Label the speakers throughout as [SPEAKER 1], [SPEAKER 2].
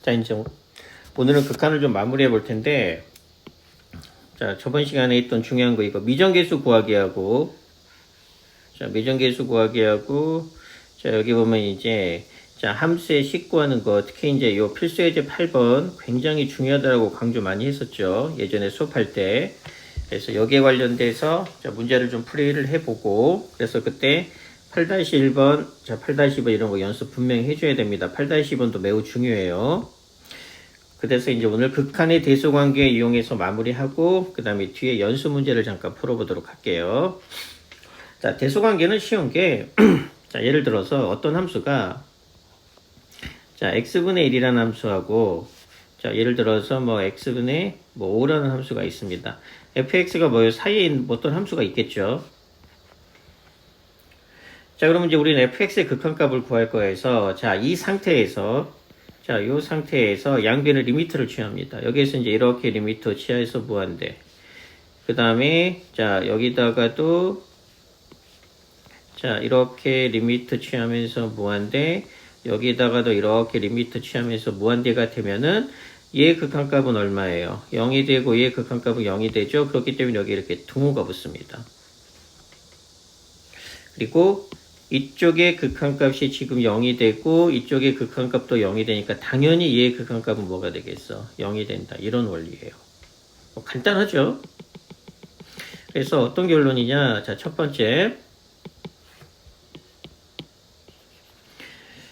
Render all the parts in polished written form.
[SPEAKER 1] 자, 이제 오늘은 극한을 좀 마무리해 볼 텐데, 자, 저번 시간에 했던 중요한 거 이거 미정계수 구하기하고, 자, 미정계수 구하기하고, 자, 여기 보면 이제, 자, 함수의 식 구하는 거, 특히 이제 요 필수예제 8번 굉장히 중요하다고 강조 많이 했었죠. 예전에 수업할 때. 그래서 여기에 관련돼서 자, 문제를 좀 풀이를 해보고, 그래서 그때 8-1번, 자, 8-2번 이런 거 연습 분명히 해줘야 됩니다. 8-2번도 매우 중요해요. 그래서 이제 오늘 극한의 대소관계 이용해서 마무리하고, 그 다음에 뒤에 연수 문제를 잠깐 풀어보도록 할게요. 자, 대소관계는 쉬운 게, 자, 예를 들어서 어떤 함수가, 자, x분의 1이라는 함수하고, 자, 예를 들어서 뭐 x분의 뭐 5라는 함수가 있습니다. fx가 뭐요? 사이에 있는 어떤 함수가 있겠죠. 자, 그러면 이제 우리는 fx의 극한값을 구할 거여서, 자, 이 상태에서, 자, 이 상태에서 양변의 리미트를 취합니다. 여기에서 이제 이렇게 리미트 취하해서 무한대. 그 다음에, 자, 여기다가도, 자, 이렇게 리미트 취하면서 무한대. 여기다가도 이렇게 리미트 취하면서 무한대가 되면은, 얘의 극한값은 얼마예요? 0이 되고, 얘의 극한값은 0이 되죠? 그렇기 때문에 여기 이렇게 등호가 붙습니다. 그리고, 이쪽의 극한값이 지금 0이 되고 이쪽의 극한값도 0이 되니까 당연히 얘의 극한값은 뭐가 되겠어? 0이 된다. 이런 원리예요. 간단하죠? 그래서 어떤 결론이냐? 자, 첫 번째.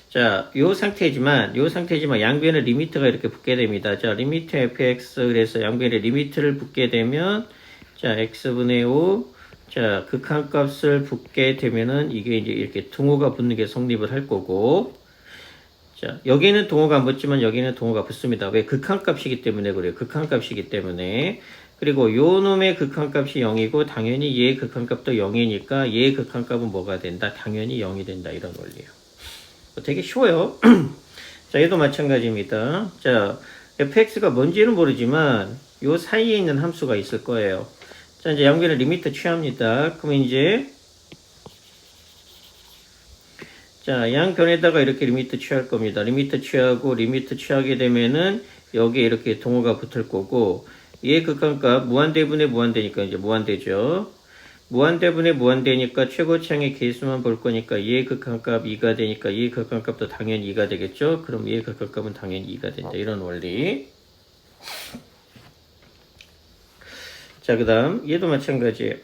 [SPEAKER 1] 자, 요 상태지만 양변의 리미트가 이렇게 붙게 됩니다. 자, 리미트 fx 그래서 양변의 리미트를 붙게 되면 자, x분의 5 자, 극한값을 붙게 되면은 이게 이제 이렇게 등호가 붙는 게 성립을 할 거고, 자, 여기는 등호가 안 붙지만 여기는 등호가 붙습니다. 왜? 극한값이기 때문에 그래요. 극한값이기 때문에. 그리고 요 놈의 극한값이 0이고 당연히 얘의 극한값도 0이니까 얘의 극한값은 뭐가 된다? 당연히 0이 된다. 이런 원리예요. 되게 쉬워요. 자, 얘도 마찬가지입니다. 자, fx가 뭔지는 모르지만 요 사이에 있는 함수가 있을 거예요. 자, 이제 양변의 리미트 취합니다. 그러면 이제, 자, 양변에다가 이렇게 리미트 취할 겁니다. 리미트 취하고, 리미트 취하게 되면은, 여기에 이렇게 동호가 붙을 거고, 얘의 극한값, 무한대분의 무한대니까 이제 무한대죠. 무한대분의 무한대니까 최고차항의 개수만 볼 거니까, 얘의 극한값 2가 되니까, 얘의 극한값도 당연히 2가 되겠죠? 그럼 얘의 극한값은 당연히 2가 된다. 이런 원리. 자, 그 다음, 얘도 마찬가지예요.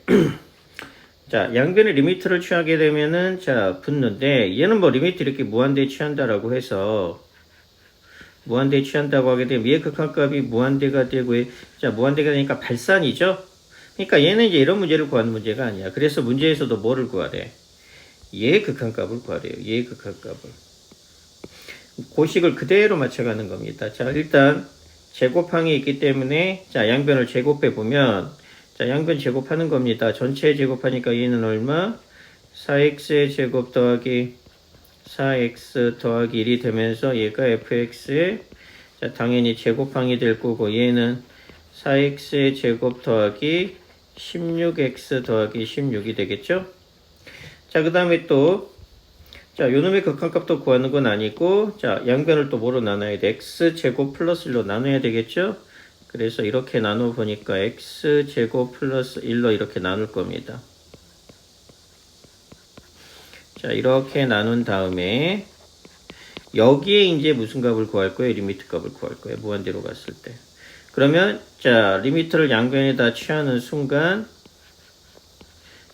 [SPEAKER 1] 자, 양변의 리미트를 취하게 되면은, 자, 붙는데, 얘는 뭐 리미트 이렇게 무한대에 취한다라고 해서, 무한대에 취한다고 하게 되면, 얘의 극한값이 무한대가 되고, 자, 무한대가 되니까 발산이죠? 그러니까 얘는 이제 이런 문제를 구하는 문제가 아니야. 그래서 문제에서도 뭐를 구하래? 얘의 극한값을 구하래요. 얘의 극한값을. 고식을 그대로 맞춰가는 겁니다. 자, 일단, 제곱항이 있기 때문에 자, 양변을 제곱해 보면 자, 양변 제곱하는 겁니다. 전체 제곱하니까 얘는 얼마? 4x의 제곱 더하기 4x 더하기 1이 되면서 얘가 fx의 자, 당연히 제곱항이 될 거고 얘는 4x의 제곱 더하기 16x 더하기 16이 되겠죠? 자, 그 다음에 또 자, 요놈의 극한값도 구하는 건 아니고, 자, 양변을 또 뭐로 나눠야 돼? x제곱 플러스 1로 나눠야 되겠죠? 그래서 이렇게 나눠보니까 x제곱 플러스 1로 이렇게 나눌 겁니다. 자, 이렇게 나눈 다음에, 여기에 이제 무슨 값을 구할 거예요? 리미트 값을 구할 거예요. 무한대로 갔을 때. 그러면, 자, 리미트를 양변에다 취하는 순간,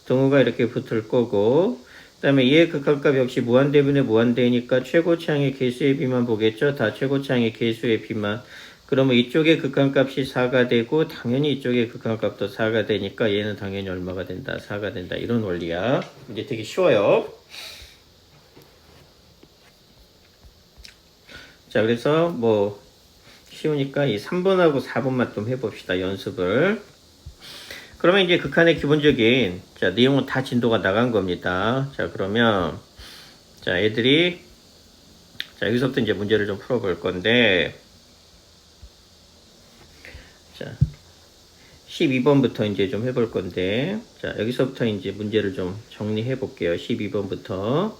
[SPEAKER 1] 등호가 이렇게 붙을 거고, 그 다음에 얘의 극한값 역시 무한대분의 무한대니까 최고차항의 개수의 비만 보겠죠? 다 최고차항의 개수의 비만. 그러면 이쪽의 극한값이 4가 되고 당연히 이쪽의 극한값도 4가 되니까 얘는 당연히 얼마가 된다? 4가 된다. 이런 원리야. 이제 되게 쉬워요. 자, 그래서 뭐 쉬우니까 이 3번하고 4번만 좀 해봅시다. 연습을. 그러면 이제 극한의 기본적인 자, 내용은 다 진도가 나간 겁니다. 자, 그러면 자, 애들이 자, 여기서부터 이제 문제를 좀 풀어볼 건데 자, 12번부터 이제 좀 해볼 건데 자, 여기서부터 이제 문제를 좀 정리해 볼게요. 12번부터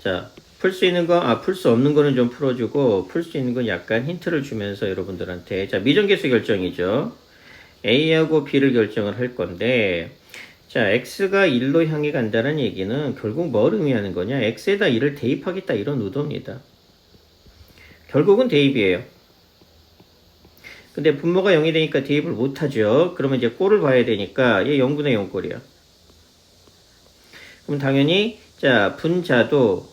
[SPEAKER 1] 자, 풀 수 있는 거, 풀 수 없는 거는 좀 풀어주고, 풀 수 있는 건 약간 힌트를 주면서 여러분들한테. 자, 미정계수 결정이죠. A하고 B를 결정을 할 건데, 자, X가 1로 향해 간다는 얘기는 결국 뭘 의미하는 거냐? X에다 1을 대입하겠다, 이런 의도입니다. 결국은 대입이에요. 근데 분모가 0이 되니까 대입을 못하죠. 그러면 이제 꼴을 봐야 되니까 얘 0분의 0 꼴이야. 그럼 당연히 자 분자도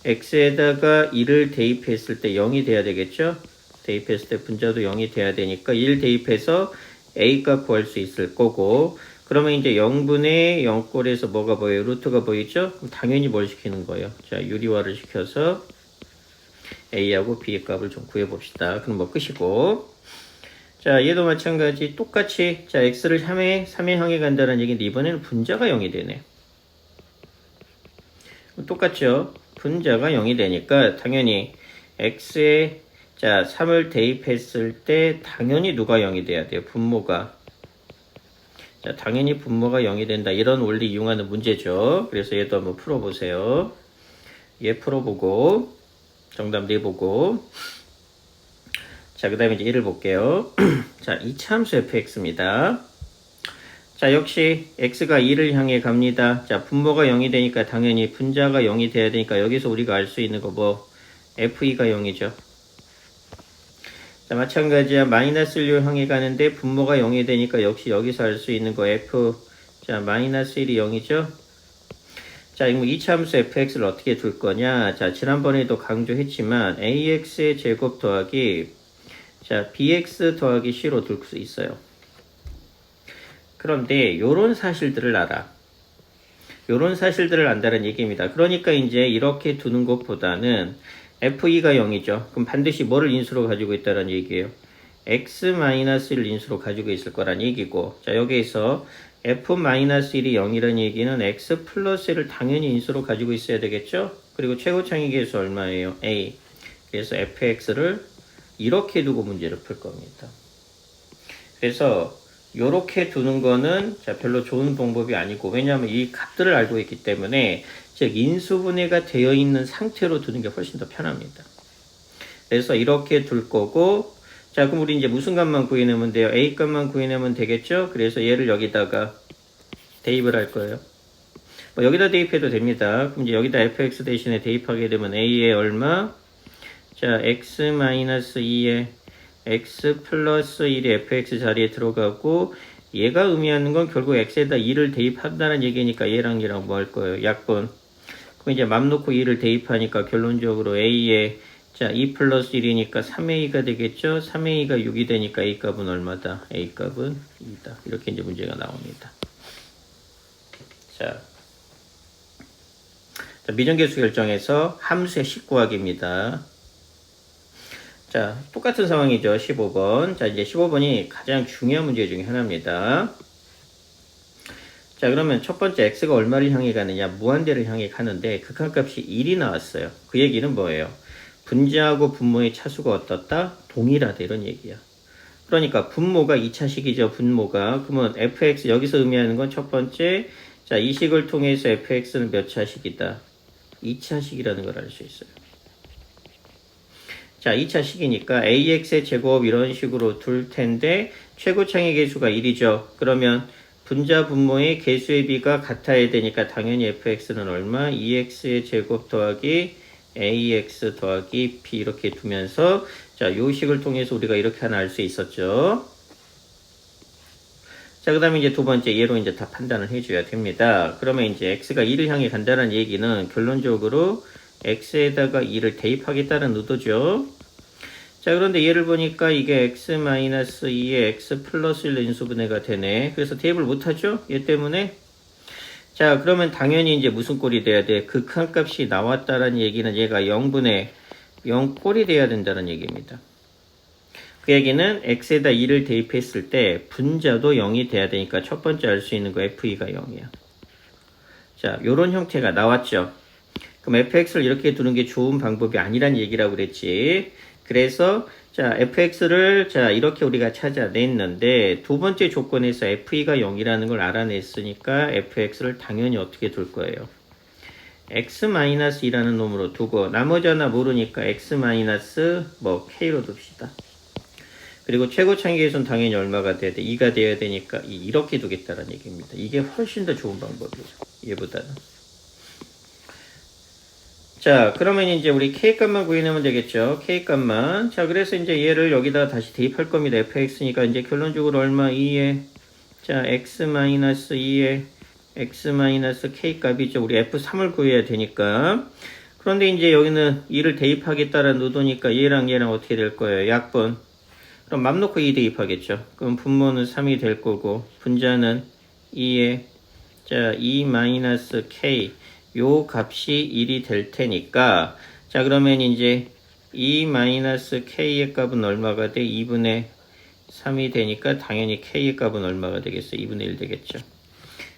[SPEAKER 1] x에다가 1을 대입했을 때 0이 돼야 되겠죠. 대입했을 때 분자도 0이 돼야 되니까 1 대입해서 a값 구할 수 있을 거고, 그러면 이제 0분의 0꼴에서 뭐가 보여요? 루트가 보이죠? 그럼 당연히 뭘 시키는 거예요? 자, 유리화를 시켜서 a하고 b의 값을 좀 구해봅시다. 그럼 뭐 끝이고, 자 얘도 마찬가지 똑같이 자 x를 3에 향해 간다는 얘기인데 이번에는 분자가 0이 되네. 똑같죠? 분자가 0이 되니까 당연히 x에 자 3을 대입했을 때 당연히 누가 0이 돼야 돼요? 분모가. 자 당연히 분모가 0이 된다. 이런 원리 이용하는 문제죠. 그래서 얘도 한번 풀어보세요. 얘 풀어보고 정답 내보고, 자 그 다음에 이제 1을 볼게요. 자 이차함수 fx입니다. 자 역시 x가 2를 향해 갑니다. 자 분모가 0이 되니까 당연히 분자가 0이 돼야 되니까 여기서 우리가 알 수 있는 거 뭐 f2가 0이죠. 자 마찬가지야 마이너스 1로 향해 가는데 분모가 0이 되니까 역시 여기서 알 수 있는 거 f 자 마이너스 1이 0이죠. 자 이거 2차함수 fx를 어떻게 둘 거냐. 자 지난번에도 강조했지만 ax의 제곱 더하기 자 bx 더하기 c로 둘 수 있어요. 그런데 요런 사실들을 알아. 요런 사실들을 안다는 얘기입니다. 그러니까 이제 이렇게 두는 것보다는 f2가 0이죠. 그럼 반드시 뭐를 인수로 가지고 있다는 얘기예요? x-1을 인수로 가지고 있을 거란 얘기고, 자 여기에서 f-1이 0이라는 얘기는 x 플러스 1을 당연히 인수로 가지고 있어야 되겠죠. 그리고 최고창의계수 얼마예요? a. 그래서 fx를 이렇게 두고 문제를 풀 겁니다. 그래서 이렇게 두는 거는 자 별로 좋은 방법이 아니고, 왜냐하면 이 값들을 알고 있기 때문에 즉 인수분해가 되어 있는 상태로 두는 게 훨씬 더 편합니다. 그래서 이렇게 둘 거고, 자 그럼 우리 이제 무슨 값만 구해내면 돼요? a 값만 구해내면 되겠죠. 그래서 얘를 여기다가 대입을 할 거예요. 뭐 여기다 대입해도 됩니다. 그럼 이제 여기다 fx 대신에 대입하게 되면 a에 얼마? 자 x-2에 x 플러스 1이 fx 자리에 들어가고, 얘가 의미하는 건 결국 x에다 2를 대입한다는 얘기니까 얘랑 뭐 할 거예요? 약분. 그럼 이제 맘 놓고 2를 대입하니까 결론적으로 a에 자 2 플러스 1이니까 3a가 되겠죠. 3a가 6이 되니까 a 값은 얼마다? a 값은 2다. 이렇게 이제 문제가 나옵니다. 자 미정계수 결정에서 함수의 식 구하기입니다. 자, 똑같은 상황이죠. 15번. 자, 이제 15번이 가장 중요한 문제 중에 하나입니다. 자, 그러면 첫 번째 x가 얼마를 향해 가느냐? 무한대를 향해 가는데 극한값이 1이 나왔어요. 그 얘기는 뭐예요? 분자하고 분모의 차수가 어떻다? 동일하다, 이런 얘기야. 그러니까 분모가 2차식이죠. 분모가. 그러면 fx 여기서 의미하는 건 첫 번째, 자, 이 식을 통해서 fx는 몇 차식이다? 2차식이라는 걸 알 수 있어요. 자, 2차 식이니까 ax의 제곱 이런 식으로 둘 텐데 최고창의 개수가 1이죠. 그러면 분자 분모의 개수의 비가 같아야 되니까 당연히 fx는 얼마? 2x의 제곱 더하기 ax 더하기 b 이렇게 두면서 자, 요 식을 통해서 우리가 이렇게 하나 알 수 있었죠. 자, 그 다음에 이제 두 번째 얘로 이제 다 판단을 해줘야 됩니다. 그러면 이제 x가 2를 향해 간다는 얘기는 결론적으로 x에다가 2를 대입하겠다는 의도죠. 자, 그런데 얘를 보니까 이게 x-2에 x 플러스 1 인수분해가 되네. 그래서 대입을 못하죠? 얘 때문에. 자, 그러면 당연히 이제 무슨 꼴이 돼야 돼? 극한값이 나왔다는 얘기는 얘가 0분의 0 꼴이 돼야 된다는 얘기입니다. 그 얘기는 x에다 2를 대입했을 때 분자도 0이 돼야 되니까 첫 번째 알 수 있는 거 f2가 0이야. 자, 요런 형태가 나왔죠? 그럼 fx를 이렇게 두는 게 좋은 방법이 아니란 얘기라고 그랬지. 그래서 자 fx를 자 이렇게 우리가 찾아냈는데 두 번째 조건에서 f2가 0이라는 걸 알아냈으니까 fx를 당연히 어떻게 둘 거예요? x-2라는 놈으로 두고 나머지 하나 모르니까 x-뭐 k로 둡시다. 그리고 최고차항 계수는 당연히 얼마가 돼야 돼? 2가 돼야 되니까 이렇게 두겠다는 얘기입니다. 이게 훨씬 더 좋은 방법이죠. 얘보다는. 자, 그러면 이제 우리 K값만 구해내면 되겠죠. K값만. 자, 그래서 이제 얘를 여기다 다시 대입할 겁니다. fx니까 이제 결론적으로 얼마? 2에, 자, x-2에 x-k 값이죠. 우리 f3을 구해야 되니까. 그런데 이제 여기는 2를 대입하겠다라는 의도니까 얘랑 어떻게 될 거예요? 약분. 그럼 맘 놓고 2 대입하겠죠. 그럼 분모는 3이 될 거고, 분자는 2에, 자, 2-k. 요 값이 1이 될 테니까, 자, 그러면 이제 2-k의 값은 얼마가 돼? 2분의 3이 되니까 당연히 k의 값은 얼마가 되겠어? 2분의 1 되겠죠.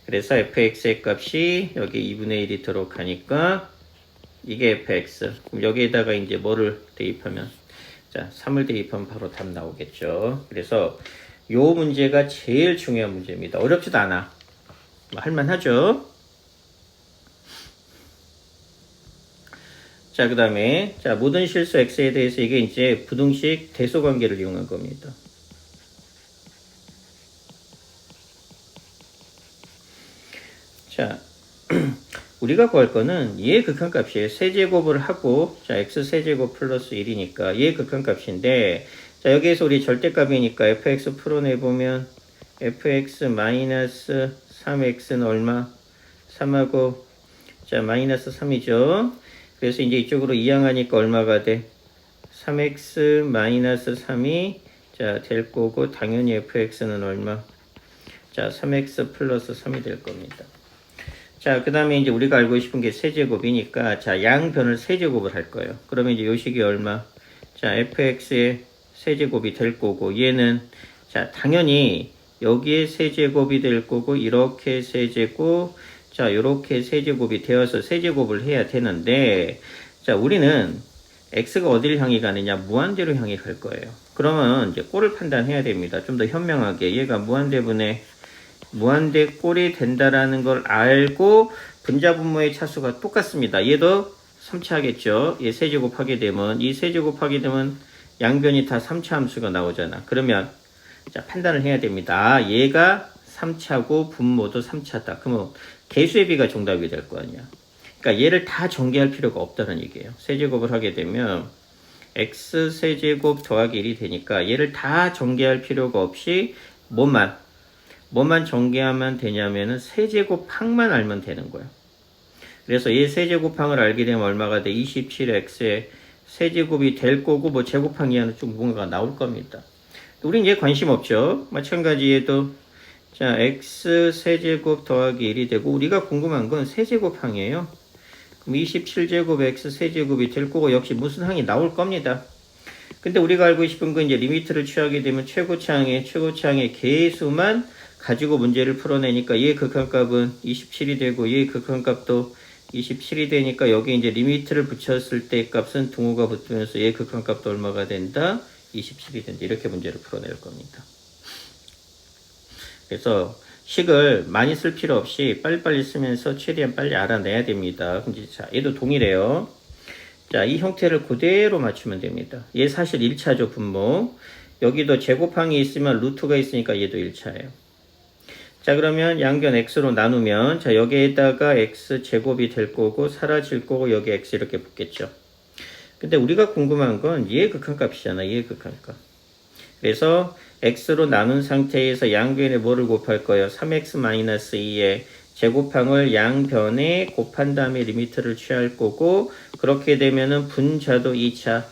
[SPEAKER 1] 그래서 fx의 값이 여기 2분의 1이 들어가니까 이게 fx. 그럼 여기에다가 이제 뭐를 대입하면, 자, 3을 대입하면 바로 답 나오겠죠. 그래서 요 문제가 제일 중요한 문제입니다. 어렵지도 않아. 할만하죠. 자, 그 다음에, 자, 모든 실수 x에 대해서 이게 이제 부등식 대소 관계를 이용한 겁니다. 자, 우리가 구할 거는 얘의 극한값이에요. 세제곱을 하고, 자, x 세제곱 플러스 1이니까 얘의 극한값인데, 자, 여기에서 우리 절대값이니까 fx 풀어내보면 fx 마이너스 3x는 얼마? 3하고, 자, 마이너스 3이죠. 그래서 이제 이쪽으로 이항하니까 얼마가 돼? 3x 마이너스 3이 자, 될 거고, 당연히 fx는 얼마? 자, 3x 플러스 3이 될 겁니다. 자, 그 다음에 이제 우리가 알고 싶은 게 세제곱이니까, 자, 양변을 세제곱을 할 거예요. 그러면 이제 요식이 얼마? 자, fx의 세제곱이 될 거고, 얘는, 자, 당연히 여기에 세제곱이 될 거고, 이렇게 세제곱, 자, 요렇게 세제곱이 되어서 세제곱을 해야 되는데, 자, 우리는 x가 어디를 향해 가느냐? 무한대로 향해 갈 거예요. 그러면 이제 꼴을 판단해야 됩니다. 좀 더 현명하게. 얘가 무한대 꼴이 된다라는 걸 알고 분자 분모의 차수가 똑같습니다. 얘도 3차 하겠죠. 얘 세제곱 하게 되면, 이 세제곱 하게 되면 양변이 다 3차 함수가 나오잖아. 그러면 자, 판단을 해야 됩니다. 아, 얘가 3차고 분모도 3차다. 그러면 개수의 비가 정답이 될 거 아니야. 그러니까 얘를 다 전개할 필요가 없다는 얘기예요. 세제곱을 하게 되면 x 세제곱 더하기 1이 되니까 얘를 다 전개할 필요가 없이 뭐만 전개하면 되냐면은 세제곱항만 알면 되는 거예요. 그래서 얘 세제곱항을 알게 되면 얼마가 돼? 27x의 세제곱이 될 거고, 뭐 제곱항 이하는 좀 뭔가가 나올 겁니다. 우린 얘 관심 없죠. 마찬가지 얘도 자, x 세제곱 더하기 1이 되고, 우리가 궁금한 건 세제곱항이에요. 그럼 27제곱 x 세제곱이 될 거고, 역시 무슨 항이 나올 겁니다. 근데 우리가 알고 싶은 건 이제 리미트를 취하게 되면 최고차항의 개수만 가지고 문제를 풀어내니까 얘의 극한값은 27이 되고, 얘의 극한값도 27이 되니까 여기 이제 리미트를 붙였을 때 값은 등호가 붙으면서 얘의 극한값도 얼마가 된다? 27이 된다. 이렇게 문제를 풀어낼 겁니다. 그래서 식을 많이 쓸 필요 없이 빨리빨리 쓰면서 최대한 빨리 알아내야 됩니다. 자, 얘도 동일해요. 자, 이 형태를 그대로 맞추면 됩니다. 얘 사실 1차죠, 분모. 여기도 제곱항이 있으면 루트가 있으니까 얘도 1차예요. 자, 그러면 양변 x로 나누면, 자, 여기에다가 x 제곱이 될 거고, 사라질 거고, 여기 x 이렇게 붙겠죠. 근데 우리가 궁금한 건 얘의 극한값이잖아, 얘의 극한값. 그래서 x로 나눈 상태에서 양변에 뭐를 곱할 거예요? 3x-2의 제곱항을 양변에 곱한 다음에 리미트를 취할 거고, 그렇게 되면은 분자도 2차,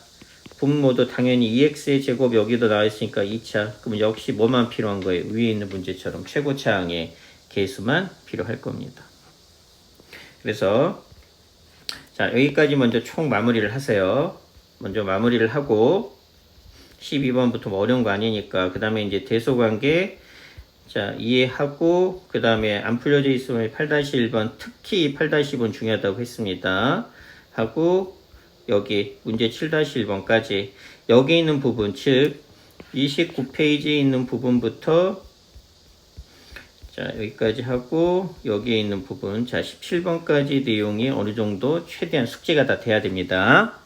[SPEAKER 1] 분모도 당연히 2x의 제곱 여기도 나와 있으니까 2차. 그럼 역시 뭐만 필요한 거예요? 위에 있는 문제처럼 최고차항의 개수만 필요할 겁니다. 그래서 자, 여기까지 먼저 총 마무리를 하세요. 먼저 마무리를 하고 12번부터 뭐 어려운 거 아니니까 그 다음에 이제 대소관계 자 이해하고 그 다음에 안 풀려져 있으면 8-1번 특히 8-1번 중요하다고 했습니다. 하고 여기 문제 7-1번까지 여기 있는 부분 즉 29페이지에 있는 부분부터 자, 여기까지 하고 여기에 있는 부분 자 17번까지 내용이 어느 정도 최대한 숙제가 다 돼야 됩니다.